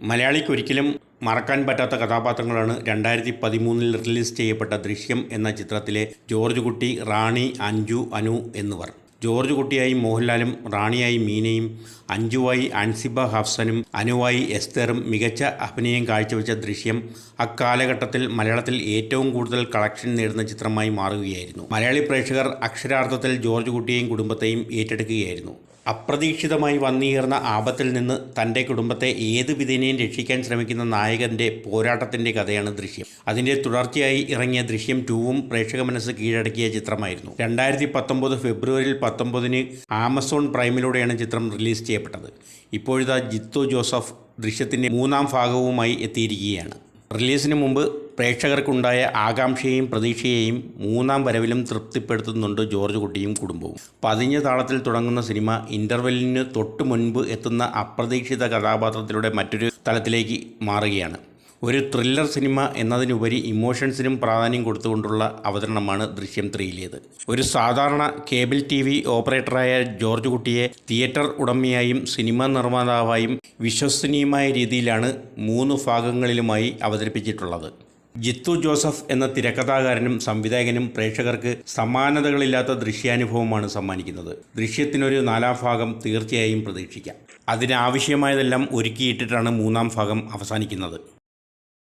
മലയാളിക്കൊരിക്കലും മറക്കാൻ പറ്റാത്ത കഥാപാത്രങ്ങളാണ് 2013 റിലീസ് ചെയ്യപ്പെട്ട ദൃശ്യം എന്ന ചിത്രത്തിലെ ജോർജ് കുട്ടി, റാണി, അഞ്ജു, അനു എന്നിവർ. ജോർജ് കുട്ടിയായി മോഹൻലാലും, റാണിയായി മീനയും, അഞ്ജുവായി അൻസിബ ഹഫ്സനും, അനുവായി എസ്തറും മികച്ച അഭിനയം കാഴ്ചവെച്ച ദൃശ്യം അക്കാലഘട്ടത്തിൽ മലയാളത്തിൽ ഏറ്റവും കൂടുതൽ കളക്ഷൻ നേടുന്ന ചിത്രമായി മാറുകയായിരുന്നു. മലയാളി പ്രേക്ഷകർ അക്ഷരാർത്ഥത്തിൽ ജോർജ് കുട്ടിയെയും കുടുംബത്തെയും ഏറ്റെടുക്കുകയായിരുന്നു. അപ്രതീക്ഷിതമായി വന്നുയർന്ന ആപത്തിൽ നിന്ന് തൻ്റെ കുടുംബത്തെ ഏതു വിധേനയും രക്ഷിക്കാൻ ശ്രമിക്കുന്ന നായകൻ്റെ പോരാട്ടത്തിൻ്റെ കഥയാണ് ദൃശ്യം. അതിൻ്റെ തുടർച്ചയായി ഇറങ്ങിയ ദൃശ്യം 2 പ്രേക്ഷക മനസ്സ് കീഴടക്കിയ ചിത്രമായിരുന്നു. 2019 ഫെബ്രുവരി 19 ആമസോൺ പ്രൈമിലൂടെയാണ് ചിത്രം റിലീസ് ചെയ്യപ്പെട്ടത്. ഇപ്പോഴിതാ ജിത്തു ജോസഫ് ദൃശ്യത്തിൻ്റെ 3ാം ഭാഗവുമായി എത്തിയിരിക്കുകയാണ്. റിലീസിന് മുമ്പ് പ്രേക്ഷകർക്കുണ്ടായ ആകാംക്ഷയെയും പ്രതീക്ഷയെയും 3ാം വരവിലും തൃപ്തിപ്പെടുത്തുന്നുണ്ട് ജോർജ് കുട്ടിയും കുടുംബവും. പതിഞ്ഞ താളത്തിൽ തുടങ്ങുന്ന സിനിമ ഇൻ്റർവെല്ലിന് തൊട്ടു മുൻപ് എത്തുന്ന അപ്രതീക്ഷിത കഥാപാത്രത്തിലൂടെ മറ്റൊരു തലത്തിലേക്ക് മാറുകയാണ്. ഒരു ത്രില്ലർ സിനിമ എന്നതിനുപരി ഇമോഷൻസിനും പ്രാധാന്യം കൊടുത്തുകൊണ്ടുള്ള അവതരണമാണ് ദൃശ്യം 3ലേത്. ഒരു സാധാരണ കേബിൾ TV ഓപ്പറേറ്ററായ ജോർജ് കുട്ടിയെ തിയേറ്റർ ഉടമയായും സിനിമാ നിർമ്മാതാവായും വിശ്വസനീയമായ രീതിയിലാണ് 3 ഭാഗങ്ങളിലുമായി അവതരിപ്പിച്ചിട്ടുള്ളത്. ജിത്തു ജോസഫ് എന്ന തിരക്കഥാകാരനും സംവിധായകനും പ്രേക്ഷകർക്ക് സമാനതകളില്ലാത്ത ദൃശ്യാനുഭവമാണ് സമ്മാനിക്കുന്നത്. ദൃശ്യത്തിനൊരു 4ാം ഭാഗം തീർച്ചയായും പ്രതീക്ഷിക്കാം. അതിനാവശ്യമായതെല്ലാം ഒരുക്കിയിട്ടിട്ടാണ് 3ാം ഭാഗം അവസാനിക്കുന്നത്.